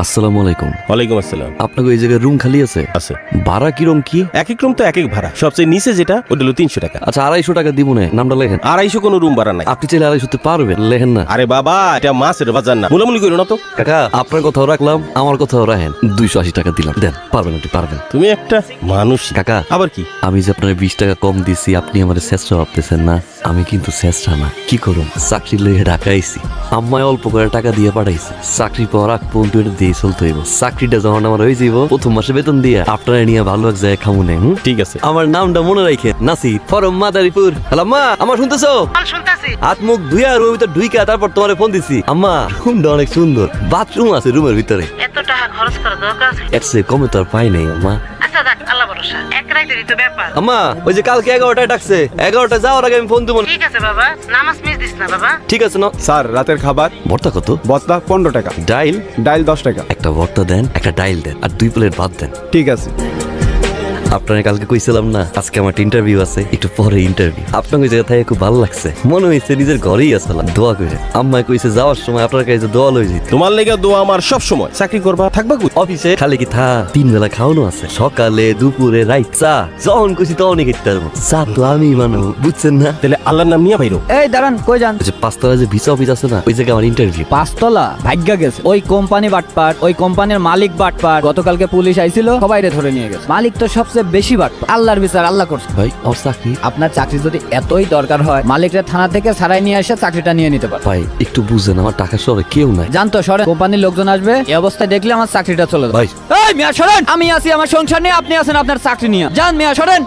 আসসালামু আলাইকুম। ওয়ালাইকুম আসসালাম। আপনাকে এই জায়গায় রুম খালি আছে? আছে। ভাড়া কিরম কি? এক এক রুম তো এক এক ভাড়া, সবচেয়ে নিচে যেটা ওটা হলো 300 টাকা। আচ্ছা 250 টাকা দিব না, নামটা লেখেন। 250 কোনো রুম ভাড়া নাই। আপনি চাইলে 250 পারবেন, লেখেন না। আরে বাবা, এটা মাছের বাজার না, মুলামুলি করো না তো। কাকা আপনার কথাও রাখলাম, আমার কথাও রাখেন। 280 টাকা দিলাম, দেন। পারবেন, আপনি পারবেন। তুমি একটা মানুষ কাকা আবার কি? আমি যে আপনার 20 টাকা কম দিছি, আপনি আমার চেষ্টা ভাবতেছেন না? আমি কিন্তু চেষ্টা না, কি করুন, চাকরি লইয়ে ঢাকাইছি। আম্মায় অল্প করে টাকা দিয়ে পাঠাইছে, চাকরি পাওয়ার আগ পর্যন্ত এটা দিয়ে চলতে হইব। চাকরিটা যখন আমার হয়ে যাইব, প্রথম মাসে বেতন দিয়ে আপনারা নিয়ে ভালো এক জায়গায় খামু নেই। ঠিক আছে। আমার নামটা মনে রাখেন, নাসির ফরম মাদারীপুর। হ্যালো আম্মা, আমার শুনতেছো? শুনতাছি। হাত মুখ ধুইয়া রুমের ভিতর ঢুইকা তারপর তোমারে ফোন দিছি। আম্মা রুমটা অনেক সুন্দর, বাথরুম আছে রুমের ভিতরে। এত টাকা খরচ করা দরকার আছে? এর চেয়ে কমে তো আর পাই নাই আম্মা। আচ্ছা দেখ, আল্লাহ ভরসা, এক রাতেরই তো ব্যাপার। আম্মা ওই যে কালকে 11টায় ডাকছে, 11টা যাওয়ার আগে আমি ফোন দিব। ঠিক আছে বাবা, নামাজ মিস দিস না বাবা। ঠিক আছে না স্যার, রাতের খাবার ভর্তা কত? বস্তা 15 টাকা, ডাইল ডাইল 10 টাকা। একটা ভর্তা দেন, একটা ডাইল দেন, আর 2 প্লেট ভাত দেন। ঠিক আছে। আপনার কালকে কইছিলাম না আজকে আমার ইন্টারভিউ আছে, একটু পরে ইন্টারভিউ। আপনার ওই জায়গা থেকে খুব ভালো লাগছে, মনে হয়েছে নিজের ঘরেই আসলাম। দোয়া করে আম্মায় কইছে যাওয়ার সময় আপনার কাছে দোয়া লই যেত। তোমার লেগে দোয়া আমার সব সময়। চাকরি করবা, থাকবা কই? অফিসে খালি কি থা 3 বেলা খাওয়ানো আছে, সকালে দুপুরে রাইত। চা যখন খুশি তখনই খেতে পারবো। চা তো আমি মানো, বুঝছেন না? তাহলে আল্লাহর নাম নিয়ে বাইরো। এই দাঁড়ান, কই যান? ওই যে 5 তলা যে ভিসা অফিস আছে না, ওই জায়গায় আমার ইন্টারভিউ। 5 তলা ভাগ্য গেছে। ওই কোম্পানি বাটপার, ওই কোম্পানির মালিক বাটপার। গতকালকে পুলিশ আইছিল, সবাইরে ধরে নিয়ে গেছে। মালিক তো সবচেয়ে বেশি বাটপার। আল্লাহর বিচার আল্লাহ করছে। ভাই আমার চাকরি। আপনার চাকরি যদি এতই দরকার হয়, মালিকরা থানা থেকে ছাড়াই নিয়ে এসে চাকরিটা নিয়ে নিতে পারে। ভাই একটু বুঝেন, আমার টাকা শহরে কেউ নাই। জানতো সরেন, কোম্পানির লোকজন আসবে, এই অবস্থায় দেখলে আমার চাকরিটা চলে যাবে। ভাই এই মিয়া সরেন, আমি আছি আমার সংসার নিয়ে, আপনি আছেন আপনার চাকরি নিয়ে। যান মিয়া সরেন।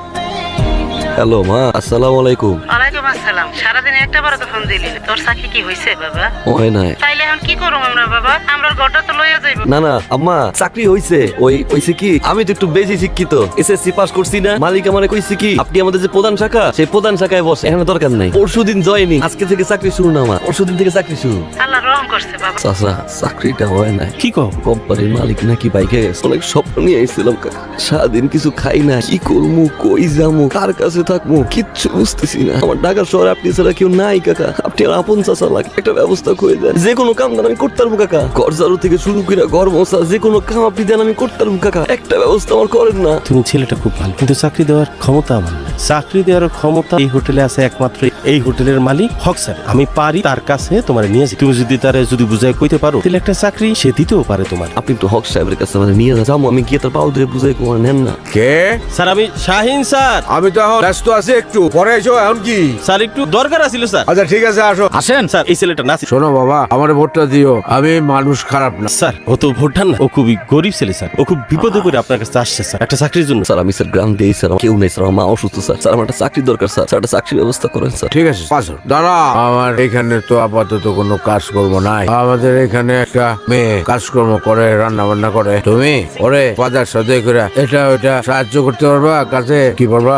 হ্যালো মা, আসসালামু আলাইকুম। ওয়ালাইকুম আসসালাম। সারাদিন একটা বার তো ফোন দিলি, তোর চাকরি কি হইছে বাবা? হয় নাই। তাইলে এখন কি করব আমরা বাবা? আমরা ঘরটা তো লইয়া যাইব। না না আম্মা, চাকরি হইছে। ওই হইছে কি, আমি তো একটু বেশি শিক্ষিত, এসএসসি পাস করছি না। মালিক আমারে কইছে কি, আপনি আমাদের যে প্রধান শাখা, সেই প্রধান শাখায় বসে, এখানে দরকার নাই। পরশুদিন জয়েনিং, আজকে থেকে চাকরি শুরু না আমার, পরশুদিন থেকে চাকরি শুরু। আল্লাহ রহম করছে বাবা। চাচা চাকরিটা হয় নাই। কি কও? কোম্পানির মালিক নাকি বাইকে গেছে। অনেক স্বপ্ন নিয়ে এসেছিলাম কাকা, সারাদিন কিছু খাই না। কি করবো, কই যাবো, কার কাছে থাকবো, কিচ্ছু বুঝতেছি না। আমার ঢাকার শহরে আপনি ছাড়া কেউ নাই কাকা। আপনি আর আপন চাচা লাগে, একটা ব্যবস্থা করে দেন। যে কোনো কাম দেন আমি করতে পারবো কাকা। ঘর ঝাড়ু থেকে শুরু করে ঘর মোছা, যে কোনো কাম আপনি দেন আমি করতে পারবো কাকা। একটা ব্যবস্থা আমার করেন না। তুমি ছেলেটা খুব ভালো, কিন্তু চাকরি দেওয়ার ক্ষমতা আমার নাই। চাকরি দেওয়ার ক্ষমতা এই হোটেলে আছে একমাত্র এই হোটেলের মালিক হক স্যার। আমি পারি তার কাছে তোমার নিয়ে যাই। তুমি যদি তারে যদি বুঝাই কইতে পারো, তাহলে একটা চাকরি সে দিতেও পারে তোমার। আপনি একটু হক সাহেবের কাছে মানে নিয়ে যাবো, আমি গিয়ে তার পাও ধরে বুঝাই কোন নেন না। কে? স্যার আমি শাহিন স্যার। আমি তো এখন ব্যস্ত আছি, একটু পরে এসো। এখন কি? স্যার একটু দরকার আছিল স্যার। আচ্ছা ঠিক আছে, আসো। আসেন। স্যার এই ছেলেটা নাসি। শোনো বাবা, আমার ভোটটা দিও। আমি মানুষ খারাপ না। স্যার ও তো ভোটার না, ও খুবই গরিব ছেলে স্যার। ও খুব বিপদে করে আপনার কাছে আসছে স্যার, একটা চাকরির জন্য। স্যার আমি স্যার গ্রাম দিয়েই স্যার, আমার কেউ নেই স্যার, আমার মা অসুস্থ স্যার। স্যার আমার একটা চাকরি দরকার স্যার, স্যার একটা চাকরির ব্যবস্থা করেন স্যার। ঠিক আছে, পাঁচো দাঁড়া। আমার এখানে তো আপাতত কোনো কাজকর্ম নাই। আমাদের এখানে একটা মেয়ে কাজকর্ম করে, রান্না বান্না করে। তুমি ওরে বাজার সাথে করে এটা ওইটা সাহায্য করতে পারবা, কাজে কি পারবা?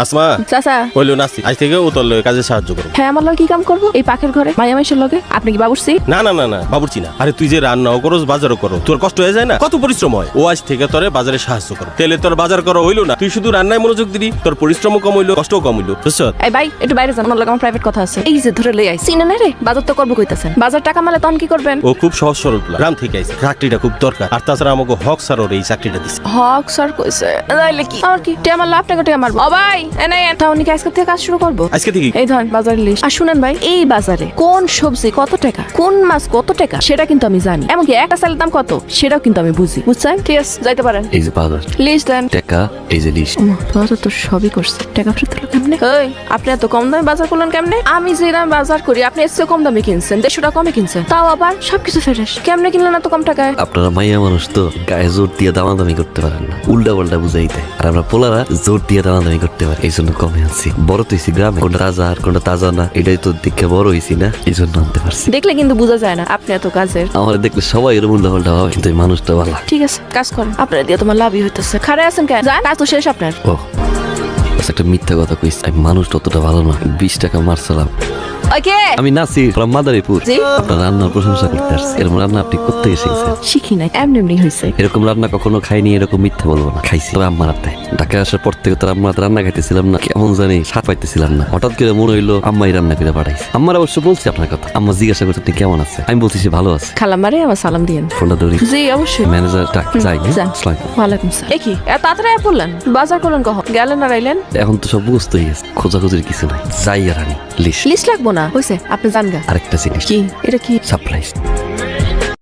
আসমা চাচা বললো নাসি, আজ থেকে ও তোর লগে কাজে সাহায্য করো। হ্যাঁ, আমার লগে কি কাম করবো? এই পাখের ঘরে মায়া মাইশের লগে? আপনি কি বাবুর্চি? না না না না বাবুর্চি না। আরে তুই যে রান্নাও করো, বাজারও করো, তোর কষ্ট হয়ে যায় না? কত পরিশ্রম হয়। ও আজ থেকে তোরে বাজারে সাহায্য করো। তেলে তোর বাজার করা হইলো না, তুই শুধু রান্নায় মনোযোগ দিলি, তোর পরিশ্রমও কম হইলো, কষ্টও কম হইলো। বুঝছো? এই ভাই একটু বাইরে যান, আমার লগে আমার প্রাইভেট কথা আছে। এই যে ধরে লই আইছি না রে, বাজার তো করবো কইতাছেন। বাজার টাকা মালে তখন কি করবেন? ও খুব সহজ সরল পোলা, গ্রাম থেকে আইছে, চাকরিটা খুব দরকার। আর তাছাড়া আমাকে হক স্যার ওর এই চাকরিটা দিছে। হক স্যার কইছে তাইলে কি আমার কি আমার লাভ টাকা টাকা মারবো? ও ভাই এনে তাহলে কি আজকে থেকে কাজ শুরু করবো? আজকে থেকে এই ধরেন বাজার লিস্ট। আর শুনেন ভাই, এই বাজারে কোন সবজি কত টাকা, কোন মাছ কত টাকা, সেটা কিন্তু আমি জানি। এমনকি একটা চালের দাম কত, সেটাও কিন্তু আমি বুঝি। বুঝছেন? ঠিক আছে, যাইতে পারেন। এই যে বাজার লিস্ট দেন। টাকা, এই যে লিস্ট। বাজার তো সবই করছে, টাকা ফেরত হলো কেমনে? এই আপনি এত কম দামে বাজার করলেন কেমনে? আমি যে দামে বাজার করি আপনি এর চেয়ে কম দামে কিনছেন, 150 টাকা কমে কিনছেন, তাও আবার সবকিছু ফ্রেশ। কেমনে কিনলেন এত কম টাকায়? আপনারা মাইয়া মানুষ তো গায়ে জোর দিয়ে দামাদামি করতে পারেন না, উল্টা পাল্টা বুঝাই দেয়। আর আমরা পোলারা জোর দিয়ে দামাদামি করতে পারি, এই জন্য কমে আনছি। বড় তো হয়েছি গ্রামে, কোনটা তাজা আর কোনটা তাজা না এটাই তো দেখে বড় হয়েছি না, এই জন্য আনতে পারছি। দেখলে কিন্তু বোঝা যায় না আপনি এত কাজের। আমার দেখলে সবাই এরকম উল্টা পাল্টা ভাবে, কিন্তু এই মানুষটা ভালো। ঠিক আছে, কাজ করেন, আপনার দিয়ে তোমার লাভই হইতেছে। খারে আছেন কেন? যান, কাজ তো শেষ আপনার। ও একটা মিথ্যা কথা কইস, আমি মানুষ ততটা ভালো না। 20 টাকা মারছিলাম, ওকে আমি নাসির from মাদারীপুর। জি। আপনার রান্নার প্রশংসা করতে আসছি। এরকম রান্না আপনি করতে শিখছেন? শিখি নাই, এমনি এমনি হয়েছে। এরকম রান্না কখনো খাইনি, এরকম মিথ্যা বলবো না। খাইছি, তবে আম্মার হাতে। ঢাকায় আসার পর থেকে তো আম্মার হাতে রান্না খাইতেছিলাম না, কেমন জানি স্বাদ পাইতেছিলাম না। হঠাৎ করে মনে হইলো আম্মাই রান্না করে পাঠাইছে। আম্মার অবশ্য বলছি আপনার কথা। আম্মা জিজ্ঞাসা করছে আপনি কেমন আছে, আমি বলছি সে ভালো আছে। খালাম্মারে আমার সালাম দিয়েন। ফোনটা ধরি। জি অবশ্যই। ম্যানেজার ডাক যাই। যান। আসসালামু আলাইকুম। ওয়ালাইকুম সালাম। এ কি এত তাড়াতাড়ি আয়া পড়লেন? বাজার করলেন কখন? গেলেন আর আইলেন? এখন তো সব বুঝতে হয়ে গেছে, খোঁজাখুঁজির কিছু নাই। যাই আর আনি লিস্ট। লিস্ট লাগবো না, হয়েছে আপনি জান গা। আরেকটা জিনিস, কি এটা? কি সারপ্রাইজ।